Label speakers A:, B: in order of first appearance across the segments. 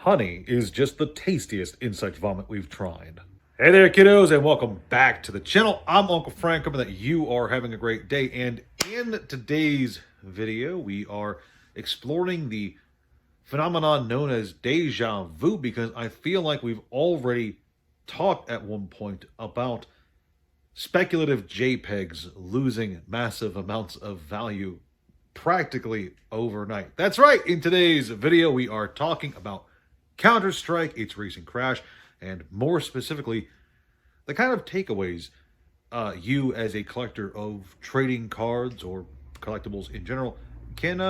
A: Honey is just the tastiest insect vomit we've tried. Hey there, kiddos, and welcome back to the channel. I'm Uncle Frank, hoping that you are having a great day. And in today's video, we are exploring the phenomenon known as deja vu, because I feel like we've already talked at one point about speculative JPEGs losing massive amounts of value practically overnight. That's right, in today's video, we are talking about Counter-Strike, its recent crash, and more specifically, the kind of takeaways you as a collector of trading cards or collectibles in general can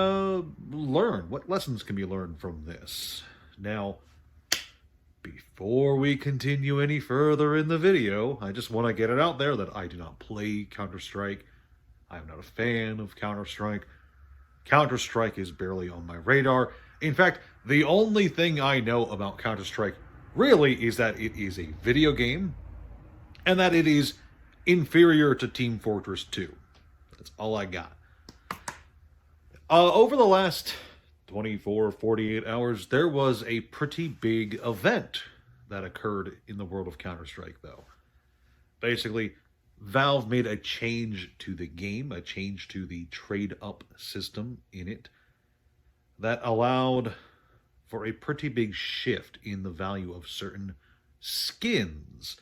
A: learn. What lessons can be learned from this? Now, before we continue any further in the video, I just want to get it out there that I do not play Counter-Strike. I'm not a fan of Counter-Strike. Counter-Strike is barely on my radar. In fact, the only thing I know about Counter-Strike really is that it is a video game and that it is inferior to Team Fortress 2. That's all I got. Over the last 24, 48 hours, there was a pretty big event that occurred in the world of Counter-Strike, though. Basically, Valve made a change to the game, a change to the trade-up system in it, that allowed for a pretty big shift in the value of certain skins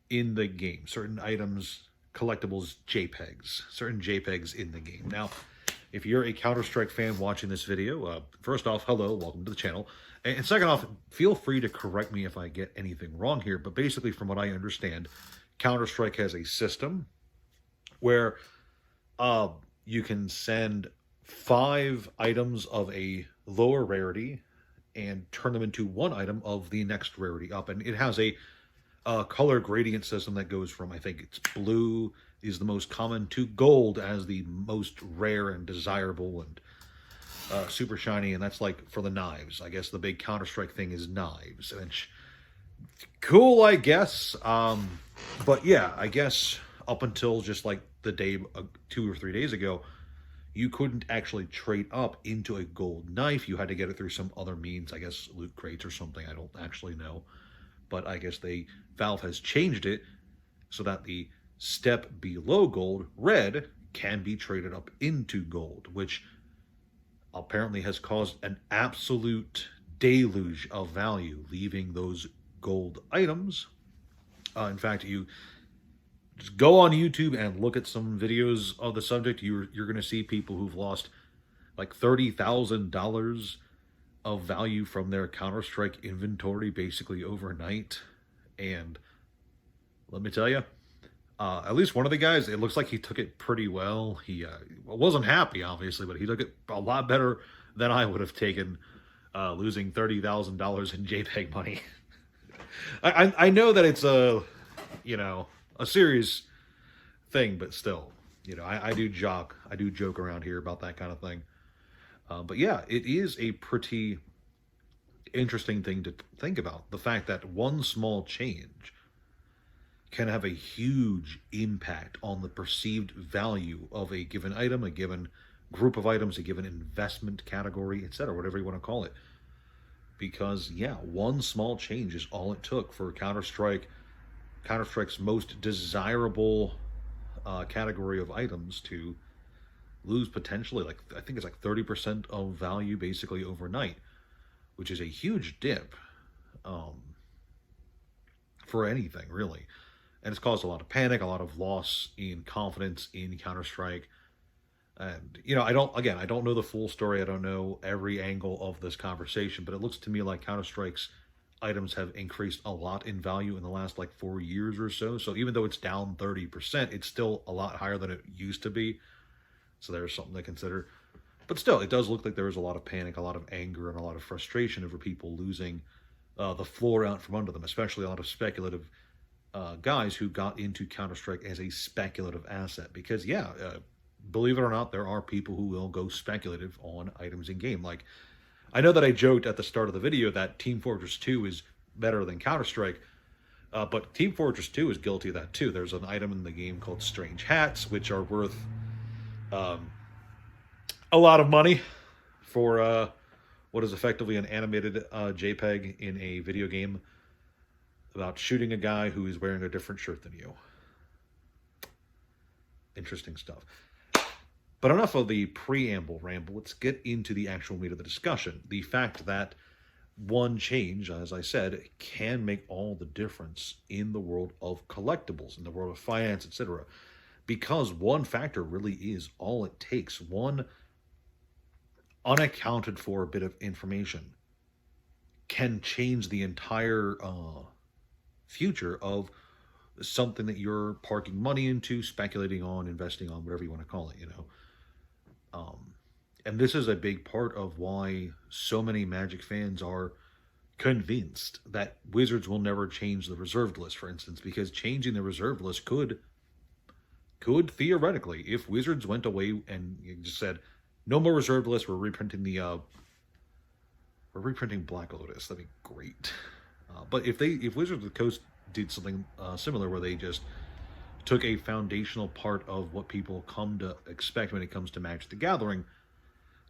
A: in the game. Certain items, collectibles, JPEGs. Certain JPEGs in the game. Now, if you're a Counter-Strike fan watching this video, first off, hello, welcome to the channel. And second off, feel free to correct me if I get anything wrong here. But basically, from what I understand, Counter-Strike has a system where you can send 5 items of a lower rarity and turn them into 1 item of the next rarity up. And it has a color gradient system that goes from, I think it's blue is the most common, to gold as the most rare and desirable and super shiny. And that's like for the knives. I guess the big Counter-Strike thing is knives. And cool, I guess. But yeah, I guess up until just like the day, 2 or 3 days ago, you couldn't actually trade up into a gold knife. You had to get it through some other means, I guess loot crates or something. I don't actually know. But I guess Valve has changed it so that the step below gold, red, can be traded up into gold, which apparently has caused an absolute deluge of value, leaving those gold items. In fact, you just go on YouTube and look at some videos of the subject. You're going to see people who've lost like $30,000 of value from their Counter-Strike inventory basically overnight. And let me tell you, at least one of the guys, it looks like he took it pretty well. He wasn't happy, obviously, but he took it a lot better than I would have taken, losing $30,000 in JPEG money. I know that it's a serious thing, but still, I do joke around here about that kind of thing. But yeah, it is a pretty interesting thing to think about. The fact that one small change can have a huge impact on the perceived value of a given item, a given group of items, a given investment category, etc., whatever you want to call it. Because, yeah, one small change is all it took for Counter-Strike's most desirable category of items to lose potentially, like, I think it's like 30% of value basically overnight, which is a huge dip for anything, really. And it's caused a lot of panic, a lot of loss in confidence in Counter-Strike. And, I don't know the full story. I don't know every angle of this conversation, but it looks to me like Counter-Strike's items have increased a lot in value in the last, 4 years or so. So even though it's down 30%, it's still a lot higher than it used to be. So there's something to consider. But still, it does look like there was a lot of panic, a lot of anger, and a lot of frustration over people losing the floor out from under them, especially a lot of speculative guys who got into Counter-Strike as a speculative asset. Because, believe it or not, there are people who will go speculative on items in game. Like, I know that I joked at the start of the video that Team Fortress 2 is better than Counter-Strike, but Team Fortress 2 is guilty of that too. There's an item in the game called Strange Hats, which are worth a lot of money for what is effectively an animated JPEG in a video game about shooting a guy who is wearing a different shirt than you. Interesting stuff. But enough of the preamble ramble. Let's get into the actual meat of the discussion. The fact that one change, as I said, can make all the difference in the world of collectibles, in the world of finance, etc. Because one factor really is all it takes. One unaccounted for bit of information can change the entire future of something that you're parking money into, speculating on, investing on, whatever you want to call it, you know. And this is a big part of why so many Magic fans are convinced that Wizards will never change the reserved list, for instance, because changing the reserved list could theoretically, if Wizards went away and just said, no more reserved list, we're reprinting Black Lotus. That'd be great. But if Wizards of the Coast did something similar, where they just took a foundational part of what people come to expect when it comes to Magic the Gathering,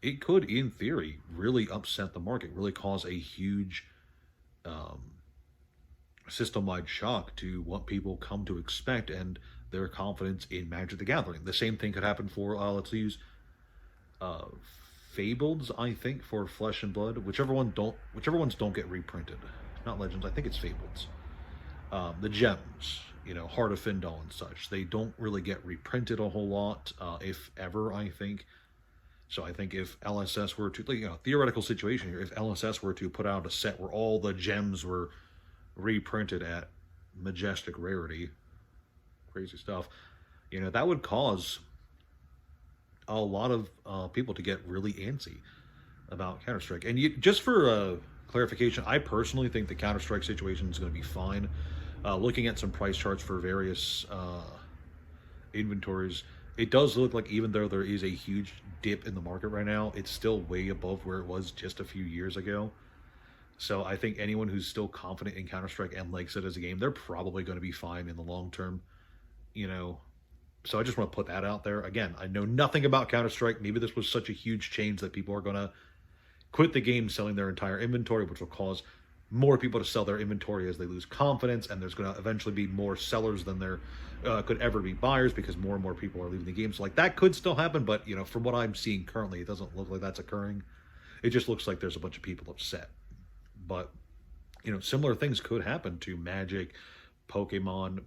A: it could, in theory, really upset the market, really cause a huge system-wide shock to what people come to expect and their confidence in Magic the Gathering. The same thing could happen for, let's use Fableds, I think, for Flesh and Blood. Whichever ones don't get reprinted. Not Legends, I think it's Fableds. The gems, you know, Heart of Findal and such, they don't really get reprinted a whole lot, if ever, I think. So I think if LSS were to, you know, theoretical situation here, if LSS were to put out a set where all the gems were reprinted at majestic rarity, crazy stuff, you know, that would cause a lot of people to get really antsy about Counter-Strike. And just for clarification, I personally think the Counter-Strike situation is going to be fine. Looking at some price charts for various inventories, it does look like, even though there is a huge dip in the market right now, it's still way above where it was just a few years ago. So I think anyone who's still confident in Counter-Strike and likes it as a game, they're probably going to be fine in the long term, you know. So I just want to put that out there. Again, I know nothing about Counter-Strike. Maybe this was such a huge change that people are going to quit the game selling their entire inventory, which will cause more people to sell their inventory as they lose confidence, and there's going to eventually be more sellers than there could ever be buyers, because more and more people are leaving the game. So, like, that could still happen, but, you know, from what I'm seeing currently, it doesn't look like that's occurring. It just looks like there's a bunch of people upset. But, you know, similar things could happen to Magic, Pokemon,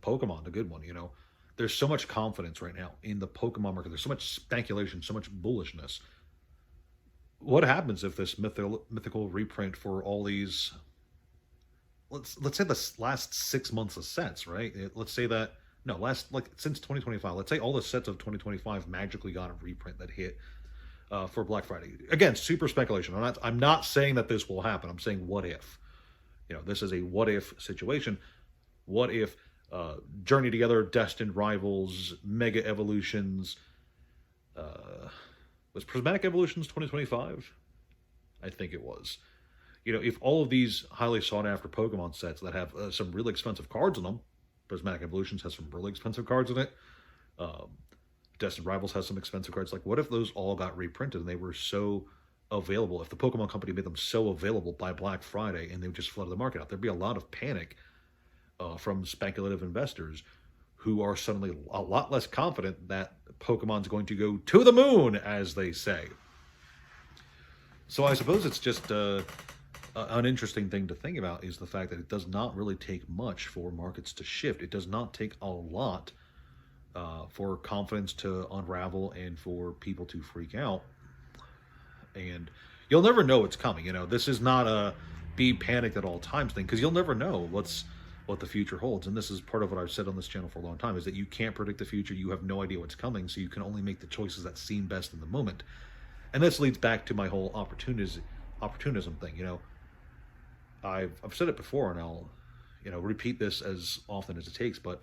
A: the good one, you know. There's so much confidence right now in the Pokemon market. There's so much speculation, so much bullishness. What happens if this mythical reprint for all these, let's say the last 6 months of sets, right? Let's say that, no, since 2025, let's say all the sets of 2025 magically got a reprint that hit for Black Friday. Again, super speculation. I'm not saying that this will happen. I'm saying, what if? You know, this is a what if situation. What if Journey Together, Destined Rivals, Mega Evolutions, was Prismatic Evolutions 2025? I think it was. You know, if all of these highly sought after Pokemon sets that have some really expensive cards in them, Prismatic Evolutions has some really expensive cards in it, Destined Rivals has some expensive cards, like, what if those all got reprinted and they were so available? If the Pokemon Company made them so available by Black Friday and they just flooded the market out, there'd be a lot of panic from speculative investors who are suddenly a lot less confident that Pokemon's going to go to the moon, as they say. So I suppose it's just an interesting thing to think about, is the fact that it does not really take much for markets to shift. It does not take a lot for confidence to unravel and for people to freak out. And you'll never know what's coming. You know, this is not a be panicked at all times thing, because you'll never know what the future holds. And this is part of what I've said on this channel for a long time, is that you can't predict the future. You have no idea what's coming, so you can only make the choices that seem best in the moment. And this leads back to my whole opportunism thing. You know, I've said it before, and I'll, you know, repeat this as often as it takes, but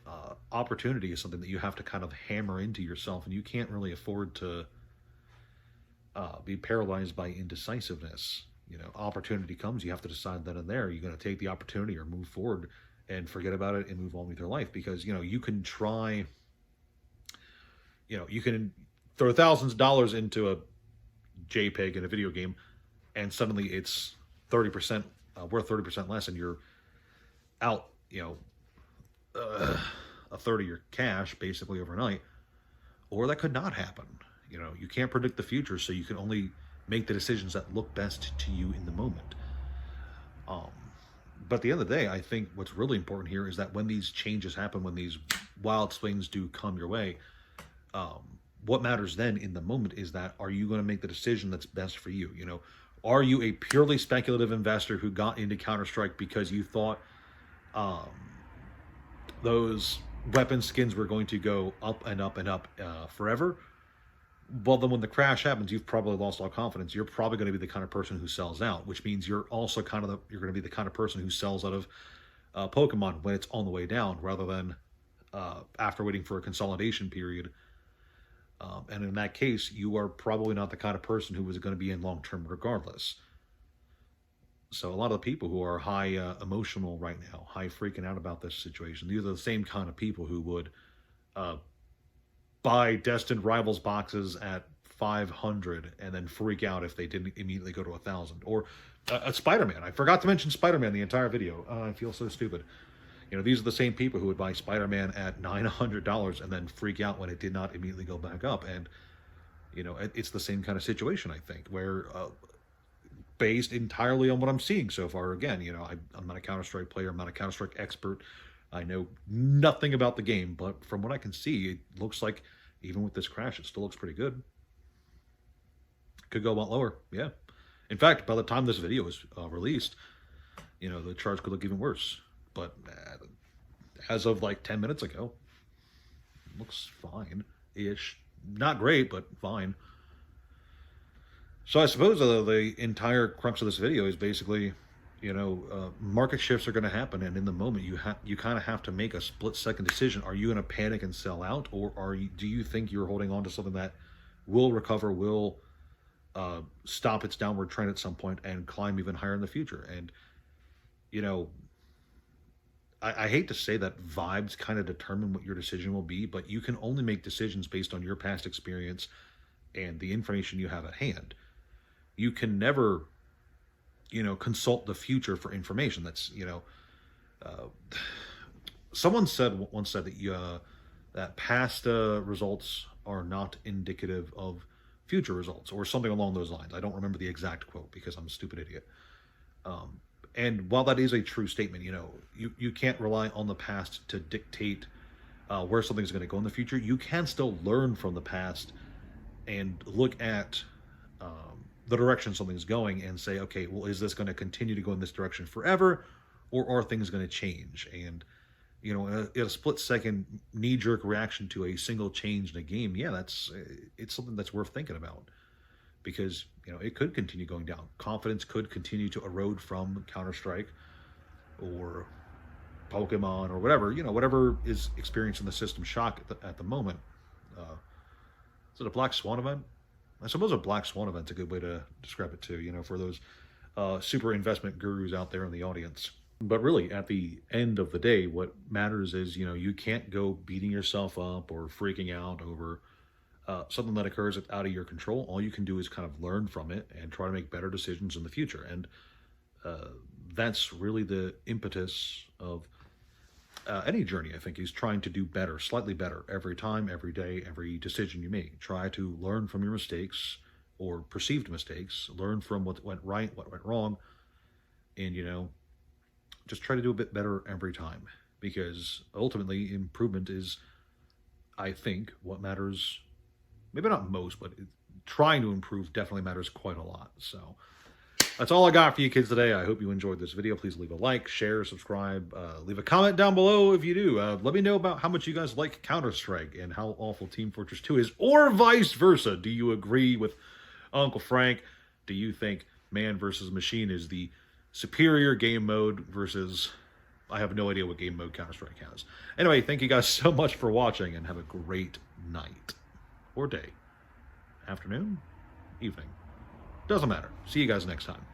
A: opportunity is something that you have to kind of hammer into yourself, and you can't really afford to be paralyzed by indecisiveness. You know, opportunity comes, you have to decide then and there. Are you going to take the opportunity or move forward and forget about it and move on with your life? Because, you know, you can try, you know, you can throw thousands of dollars into a JPEG in a video game and suddenly it's 30% worth 30% less, and you're out, a third of your cash basically overnight. Or that could not happen. You can't predict the future, so you can only make the decisions that look best to you in the moment. But at the end of the day, I think what's really important here is that when these changes happen, when these wild swings do come your way, what matters then in the moment is that, are you going to make the decision that's best for you? Are you a purely speculative investor who got into Counter-Strike because you thought those weapon skins were going to go up and up and up forever? Well, then when the crash happens, you've probably lost all confidence. You're probably going to be the kind of person who sells out, which means you're also you're going to be the kind of person who sells out of Pokemon when it's on the way down, rather than after waiting for a consolidation period. And in that case, you are probably not the kind of person who is going to be in long term regardless. So a lot of the people who are high emotional right now, high freaking out about this situation, these are the same kind of people who would buy Destined Rivals boxes at 500 and then freak out if they didn't immediately go to 1,000. Or Spider-Man. I forgot to mention Spider-Man the entire video. I feel so stupid. These are the same people who would buy Spider-Man at $900 and then freak out when it did not immediately go back up. And, it's the same kind of situation, I think, where based entirely on what I'm seeing so far, again, I'm not a Counter-Strike player. I'm not a Counter-Strike expert. I know nothing about the game, but from what I can see, it looks like even with this crash, it still looks pretty good. Could go a lot lower, yeah. In fact, by the time this video is released, the charts could look even worse. But as of like 10 minutes ago, looks fine-ish. Not great, but fine. So I suppose the entire crux of this video is basically, market shifts are going to happen, and in the moment you kind of have to make a split-second decision. Are you going to panic and sell out, or do you think you're holding on to something that will recover, will stop its downward trend at some point and climb even higher in the future? And I hate to say that vibes kind of determine what your decision will be, but you can only make decisions based on your past experience and the information you have at hand. You can never, consult the future for information. That's, someone once said that that past results are not indicative of future results, or something along those lines. I don't remember the exact quote because I'm a stupid idiot. And while that is a true statement, you can't rely on the past to dictate where something's going to go in the future. You can still learn from the past and look at the direction something's going and say, okay, well, is this going to continue to go in this direction forever, or are things going to change? And, in a split-second knee-jerk reaction to a single change in a game, yeah, it's something that's worth thinking about. Because, it could continue going down. Confidence could continue to erode from Counter-Strike or Pokemon or whatever, whatever is experiencing the system shock at the moment. Is it a Black Swan event? I suppose a Black Swan event's a good way to describe it too, for those super investment gurus out there in the audience. But really, at the end of the day, what matters is, you can't go beating yourself up or freaking out over something that occurs out of your control. All you can do is kind of learn from it and try to make better decisions in the future. And that's really the impetus of any journey, I think, is trying to do better, slightly better, every time, every day, every decision you make. Try to learn from your mistakes or perceived mistakes, learn from what went right, what went wrong, and, just try to do a bit better every time. Because ultimately, improvement is, I think, what matters. Maybe not most, but trying to improve definitely matters quite a lot. So that's all I got for you kids today. I hope you enjoyed this video. Please leave a like, share, subscribe, leave a comment down below if you do. Let me know about how much you guys like Counter-Strike and how awful Team Fortress 2 is, or vice versa. Do you agree with Uncle Frank? Do you think man versus machine is the superior game mode versus... I have no idea what game mode Counter-Strike has. Anyway, thank you guys so much for watching, and have a great night. Or day. Afternoon? Evening. Doesn't matter. See you guys next time.